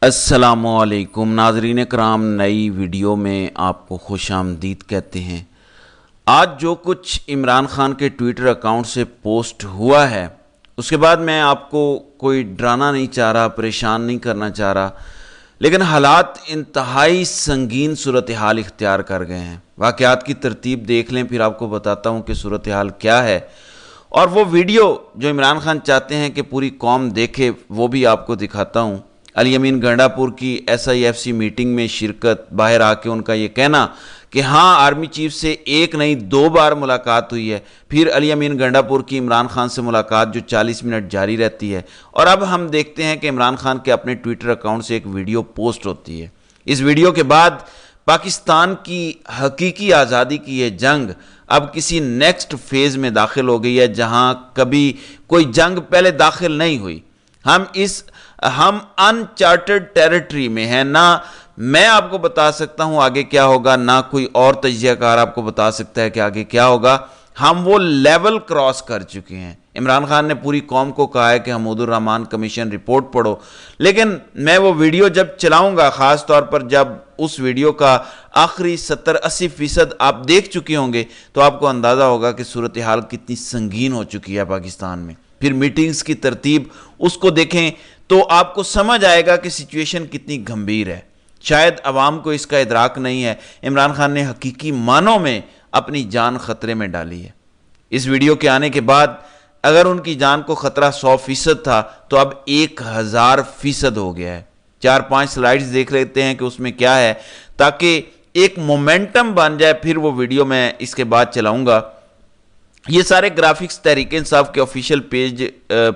السلام علیکم ناظرین کرام، نئی ویڈیو میں آپ کو خوش آمدید کہتے ہیں۔ آج جو کچھ عمران خان کے ٹویٹر اکاؤنٹ سے پوسٹ ہوا ہے، اس کے بعد میں آپ کو کوئی ڈرانا نہیں چاہ رہا، پریشان نہیں کرنا چاہ رہا، لیکن حالات انتہائی سنگین صورتحال اختیار کر گئے ہیں۔ واقعات کی ترتیب دیکھ لیں، پھر آپ کو بتاتا ہوں کہ صورتحال کیا ہے، اور وہ ویڈیو جو عمران خان چاہتے ہیں کہ پوری قوم دیکھے وہ بھی آپ کو دکھاتا ہوں۔ علی امین گنڈا پور کی SIFC میٹنگ میں شرکت، باہر آ کے ان کا یہ کہنا کہ ہاں آرمی چیف سے ایک نہیں 2 بار ملاقات ہوئی ہے، پھر علی امین گنڈا پور کی عمران خان سے ملاقات جو 40 منٹ جاری رہتی ہے، اور اب ہم دیکھتے ہیں کہ عمران خان کے اپنے ٹویٹر اکاؤنٹ سے ایک ویڈیو پوسٹ ہوتی ہے۔ اس ویڈیو کے بعد پاکستان کی حقیقی آزادی کی یہ جنگ اب کسی نیکسٹ فیز میں داخل ہو گئی ہے، جہاں کبھی کوئی جنگ پہلے داخل نہیں ہوئی۔ ہم انچارٹڈ ٹیریٹری میں ہیں، نہ میں آپ کو بتا سکتا ہوں آگے کیا ہوگا، نہ کوئی اور تجزیہ کار آپ کو بتا سکتا ہے کہ آگے کیا ہوگا۔ ہم وہ لیول کراس کر چکے ہیں۔ عمران خان نے پوری قوم کو کہا ہے کہ حمود الرحمان کمیشن رپورٹ پڑھو، لیکن میں وہ ویڈیو جب چلاؤں گا، خاص طور پر جب اس ویڈیو کا آخری 70-80% آپ دیکھ چکے ہوں گے، تو آپ کو اندازہ ہوگا کہ صورتحال کتنی سنگین ہو چکی ہے پاکستان میں۔ پھر میٹنگز کی ترتیب اس کو دیکھیں تو آپ کو سمجھ آئے گا کہ سچویشن کتنی گھمبیر ہے۔ شاید عوام کو اس کا ادراک نہیں ہے، عمران خان نے حقیقی معنوں میں اپنی جان خطرے میں ڈالی ہے۔ اس ویڈیو کے آنے کے بعد اگر ان کی جان کو خطرہ 100% تھا تو اب 1000% ہو گیا ہے۔ 4-5 سلائیڈز دیکھ لیتے ہیں کہ اس میں کیا ہے، تاکہ ایک مومنٹم بن جائے، پھر وہ ویڈیو میں اس کے بعد چلاؤں گا۔ یہ سارے گرافکس تحریک انصاف کے آفیشیل پیج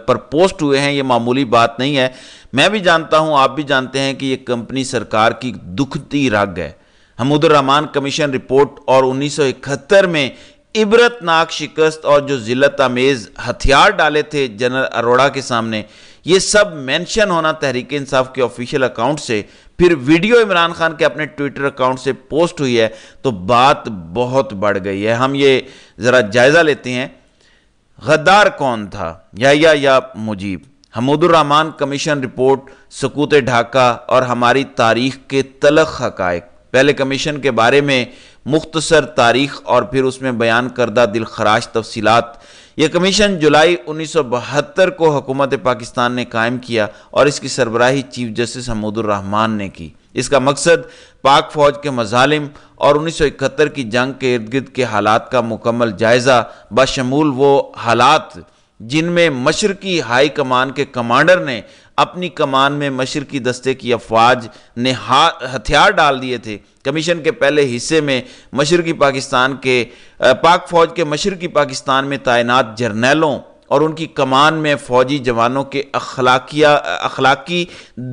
پر پوسٹ ہوئے ہیں، یہ معمولی بات نہیں ہے۔ میں بھی جانتا ہوں، آپ بھی جانتے ہیں کہ یہ کمپنی سرکار کی دکھتی رگ ہے۔ حمود الرحمان کمیشن رپورٹ اور 1971 میں عبرتناک شکست اور جو ذلت آمیز ہتھیار ڈالے تھے جنرل اروڑا کے سامنے، یہ سب مینشن ہونا تحریک انصاف کے آفیشیل اکاؤنٹ سے، پھر ویڈیو عمران خان کے اپنے ٹویٹر اکاؤنٹ سے پوسٹ ہوئی ہے، تو بات بہت بڑھ گئی ہے۔ ہم یہ ذرا جائزہ لیتے ہیں۔ غدار کون تھا، یا مجیب؟ حمود الرحمان کمیشن رپورٹ، سقوط ڈھاکہ اور ہماری تاریخ کے تلخ حقائق۔ پہلے کمیشن کے بارے میں مختصر تاریخ اور پھر اس میں بیان کردہ دلخراش تفصیلات۔ یہ کمیشن جولائی 1972 کو حکومت پاکستان نے قائم کیا اور اس کی سربراہی چیف جسٹس حمود الرحمان نے کی۔ اس کا مقصد پاک فوج کے مظالم اور 1971 کی جنگ کے ارد گرد کے حالات کا مکمل جائزہ، بشمول وہ حالات جن میں مشرقی ہائی کمان کے کمانڈر نے اپنی کمان میں مشرقی دستے کی افواج نے ہتھیار ڈال دیے تھے۔ کمیشن کے پہلے حصے میں پاک فوج کے مشرقی پاکستان میں تعینات جرنیلوں اور ان کی کمان میں فوجی جوانوں کے اخلاقی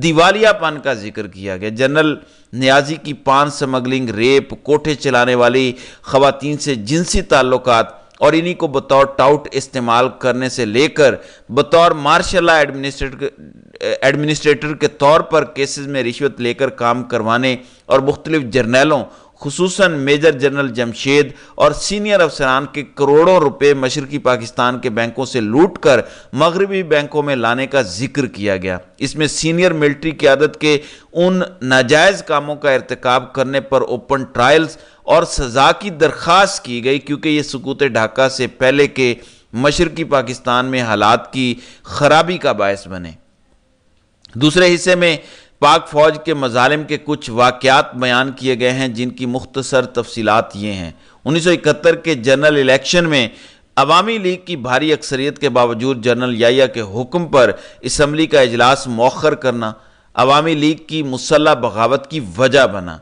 دیوالیہ پن کا ذکر کیا گیا۔ جنرل نیازی کی پان سمگلنگ، ریپ، کوٹھے چلانے والی خواتین سے جنسی تعلقات اور انہی کو بطور ٹاؤٹ استعمال کرنے سے لے کر بطور مارشل لا ایڈمنسٹریٹر کے طور پر کیسز میں رشوت لے کر کام کروانے اور مختلف جرنیلوں خصوصاً میجر جنرل جمشید اور سینئر افسران کے کروڑوں روپے مشرقی پاکستان کے بینکوں سے لوٹ کر مغربی بینکوں میں لانے کا ذکر کیا گیا۔ اس میں سینئر ملٹری قیادت کے ان ناجائز کاموں کا ارتکاب کرنے پر اوپن ٹرائلز اور سزا کی درخواست کی گئی، کیونکہ یہ سقوط ڈھاکہ سے پہلے کے مشرقی پاکستان میں حالات کی خرابی کا باعث بنے۔ دوسرے حصے میں پاک فوج کے مظالم کے کچھ واقعات بیان کیے گئے ہیں، جن کی مختصر تفصیلات یہ ہیں۔ 1971 کے جنرل الیکشن میں عوامی لیگ کی بھاری اکثریت کے باوجود جنرل یحییٰ کے حکم پر اسمبلی کا اجلاس مؤخر کرنا عوامی لیگ کی مسلح بغاوت کی وجہ بنا۔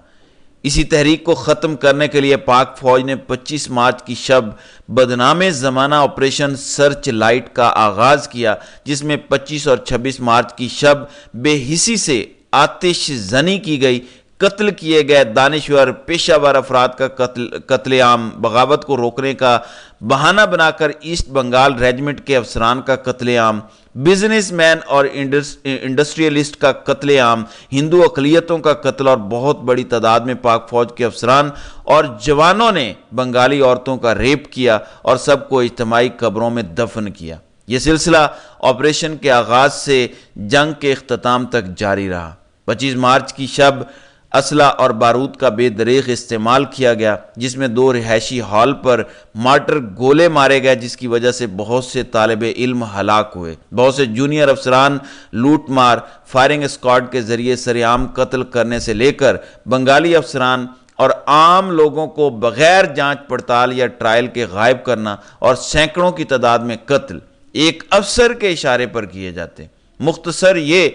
اسی تحریک کو ختم کرنے کے لیے پاک فوج نے 25 مارچ کی شب بدنام زمانہ آپریشن سرچ لائٹ کا آغاز کیا، جس میں 25 اور 26 مارچ کی شب بے حسی سے آتش زنی کی گئی، قتل کیے گئے دانشور پیشہ ور افراد کا قتل عام، بغاوت کو روکنے کا بہانہ بنا کر ایسٹ بنگال ریجمنٹ کے افسران کا قتل عام، بزنس مین اور انڈسٹریلسٹ کا قتل عام، ہندو اقلیتوں کا قتل اور بہت بڑی تعداد میں پاک فوج کے افسران اور جوانوں نے بنگالی عورتوں کا ریپ کیا اور سب کو اجتماعی قبروں میں دفن کیا۔ یہ سلسلہ آپریشن کے آغاز سے جنگ کے اختتام تک جاری رہا۔ 25 مارچ کی شب اسلحہ اور بارود کا بے دریغ استعمال کیا گیا، جس میں 2 رہائشی ہال پر مارٹر گولے مارے گئے، جس کی وجہ سے بہت سے طالب علم ہلاک ہوئے۔ بہت سے جونیئر افسران لوٹ مار، فائرنگ اسکواڈ کے ذریعے سرعام قتل کرنے سے لے کر بنگالی افسران اور عام لوگوں کو بغیر جانچ پڑتال یا ٹرائل کے غائب کرنا اور سینکڑوں کی تعداد میں قتل ایک افسر کے اشارے پر کیے جاتے ہیں۔ مختصر یہ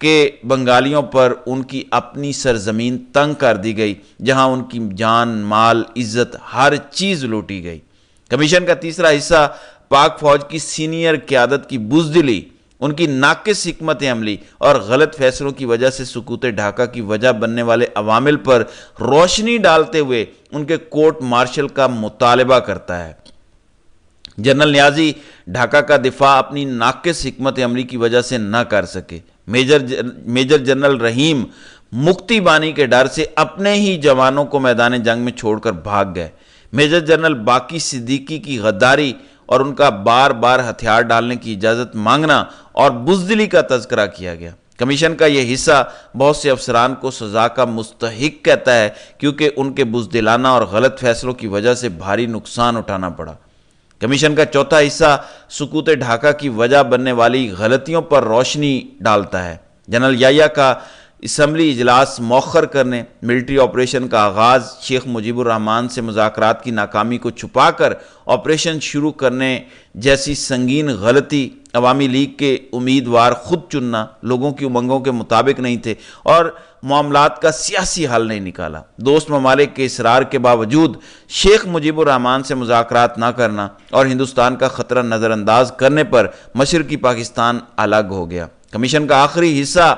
کہ بنگالیوں پر ان کی اپنی سرزمین تنگ کر دی گئی، جہاں ان کی جان، مال، عزت، ہر چیز لوٹی گئی۔ کمیشن کا تیسرا حصہ پاک فوج کی سینئر قیادت کی بزدلی، ان کی ناقص حکمت عملی اور غلط فیصلوں کی وجہ سے سقوط ڈھاکہ کی وجہ بننے والے عوامل پر روشنی ڈالتے ہوئے ان کے کورٹ مارشل کا مطالبہ کرتا ہے۔ جنرل نیازی ڈھاکہ کا دفاع اپنی ناقص حکمت عملی کی وجہ سے نہ کر سکے۔ میجر جنرل رحیم مکتی بانی کے ڈر سے اپنے ہی جوانوں کو میدان جنگ میں چھوڑ کر بھاگ گئے۔ میجر جنرل باقی صدیقی کی غداری اور ان کا بار بار ہتھیار ڈالنے کی اجازت مانگنا اور بزدلی کا تذکرہ کیا گیا۔ کمیشن کا یہ حصہ بہت سے افسران کو سزا کا مستحق کہتا ہے، کیونکہ ان کے بزدلانہ اور غلط فیصلوں کی وجہ سے بھاری نقصان اٹھانا پڑا۔ کمیشن کا چوتھا حصہ سقوط ڈھاکہ کی وجہ بننے والی غلطیوں پر روشنی ڈالتا ہے۔ جنرل یحییٰ کا اسمبلی اجلاس مؤخر کرنے، ملٹری آپریشن کا آغاز، شیخ مجیب الرحمان سے مذاکرات کی ناکامی کو چھپا کر آپریشن شروع کرنے جیسی سنگین غلطی، عوامی لیگ کے امیدوار خود چننا لوگوں کی امنگوں کے مطابق نہیں تھے اور معاملات کا سیاسی حل نہیں نکالا، دوست ممالک کے اصرار کے باوجود شیخ مجیب الرحمان سے مذاکرات نہ کرنا اور ہندوستان کا خطرہ نظر انداز کرنے پر مشرقی پاکستان الگ ہو گیا۔ کمیشن کا آخری حصہ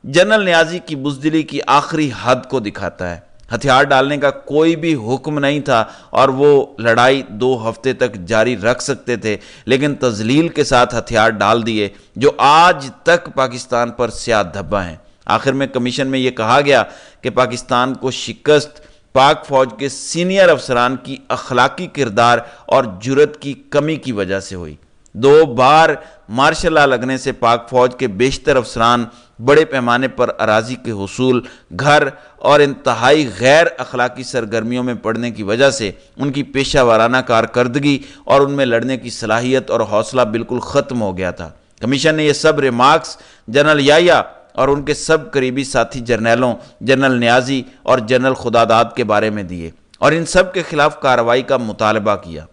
جنرل نیازی کی بزدلی کی آخری حد کو دکھاتا ہے۔ ہتھیار ڈالنے کا کوئی بھی حکم نہیں تھا اور وہ لڑائی 2 ہفتے تک جاری رکھ سکتے تھے، لیکن تذلیل کے ساتھ ہتھیار ڈال دیے جو آج تک پاکستان پر سیاہ دھبا ہیں۔ آخر میں کمیشن میں یہ کہا گیا کہ پاکستان کو شکست پاک فوج کے سینئر افسران کی اخلاقی کردار اور جرت کی کمی کی وجہ سے ہوئی۔ 2 بار مارشل لا لگنے سے پاک فوج کے بیشتر افسران بڑے پیمانے پر اراضی کے حصول، گھر اور انتہائی غیر اخلاقی سرگرمیوں میں پڑنے کی وجہ سے ان کی پیشہ ورانہ کارکردگی اور ان میں لڑنے کی صلاحیت اور حوصلہ بالکل ختم ہو گیا تھا۔ کمیشن نے یہ سب ریمارکس جنرل یحییٰ اور ان کے سب قریبی ساتھی جرنیلوں، جنرل نیازی اور جنرل خداداد کے بارے میں دیے اور ان سب کے خلاف کارروائی کا مطالبہ کیا۔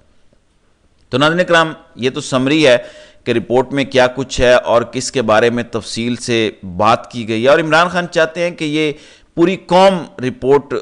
تو ناظرین کرام، یہ تو سمری ہے کہ رپورٹ میں کیا کچھ ہے اور کس کے بارے میں تفصیل سے بات کی گئی ہے، اور عمران خان چاہتے ہیں کہ یہ پوری قوم رپورٹ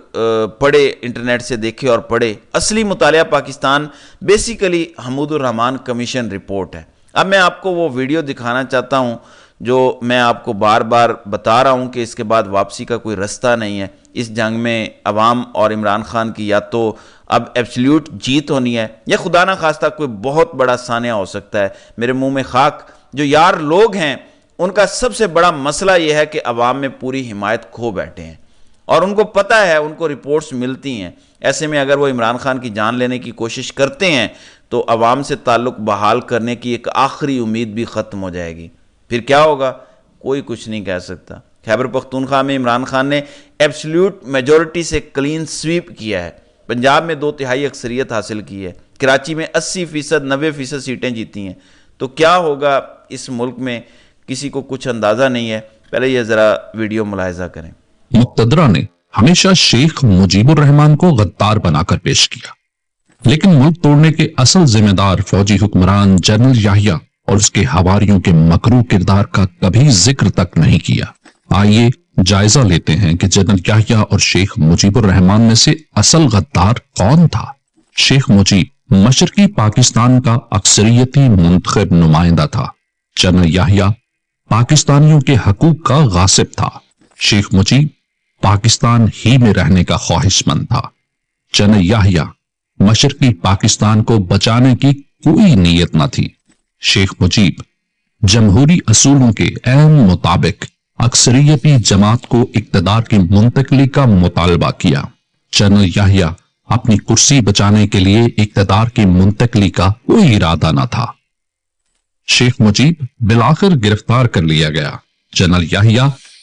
پڑھے، انٹرنیٹ سے دیکھے اور پڑھے۔ اصلی مطالعہ پاکستان بیسیکلی حمود الرحمان کمیشن رپورٹ ہے۔ اب میں آپ کو وہ ویڈیو دکھانا چاہتا ہوں جو میں آپ کو بار بار بتا رہا ہوں کہ اس کے بعد واپسی کا کوئی رستہ نہیں ہے۔ اس جنگ میں عوام اور عمران خان کی یا تو اب ایبسلیوٹ جیت ہونی ہے یا خدا نہ خواستہ کوئی بہت بڑا سانحہ ہو سکتا ہے۔ میرے منہ میں خاک جو یار لوگ ہیں ان کا سب سے بڑا مسئلہ یہ ہے کہ عوام میں پوری حمایت کھو بیٹھے ہیں اور ان کو پتہ ہے، ان کو رپورٹس ملتی ہیں۔ ایسے میں اگر وہ عمران خان کی جان لینے کی کوشش کرتے ہیں تو عوام سے تعلق بحال کرنے کی ایک آخری امید بھی ختم ہو جائے گی۔ پھر کیا ہوگا کوئی کچھ نہیں کہہ سکتا۔ خیبر پختونخوا میں عمران خان نے ایبسلیوٹ میجورٹی سے کلین سویپ کیا ہے، پنجاب میں 2/3 اکثریت حاصل کی ہے، کراچی میں 80%، 90% سیٹیں جیتی ہیں۔ تو کیا ہوگا اس ملک میں کسی کو کچھ اندازہ نہیں ہے۔ پہلے یہ ذرا ویڈیو ملاحظہ کریں۔ مقتدرہ نے ہمیشہ شیخ مجیب الرحمان کو غدار بنا کر پیش کیا، لیکن ملک توڑنے کے اصل ذمہ دار فوجی حکمران جنرل یحییٰ اور اس کے حواریوں کے مکروہ کردار کا کبھی ذکر تک نہیں کیا۔ آئیے جائزہ لیتے ہیں کہ جنرل یحییٰ اور شیخ مجیب الرحمان میں سے اصل غدار کون تھا۔ شیخ مجیب مشرقی پاکستان کا اکثریتی منتخب نمائندہ تھا۔ جنرل یحییٰ پاکستانیوں کے حقوق کا غاصب تھا۔ شیخ مجیب پاکستان ہی میں رہنے کا خواہش مند تھا۔ جنرل یحییٰ مشرقی پاکستان کو بچانے کی کوئی نیت نہ تھی۔ شیخ مجیب جمہوری اصولوں کے عین مطابق اکثریتی جماعت کو اقتدار کی منتقلی کا مطالبہ کیا۔ جنرل یحییٰ اپنی کرسی بچانے کے لیے اقتدار کی منتقلی کا کوئی ارادہ نہ تھا۔ شیخ مجیب بالآخر گرفتار کر لیا گیا۔ جنرل یحییٰ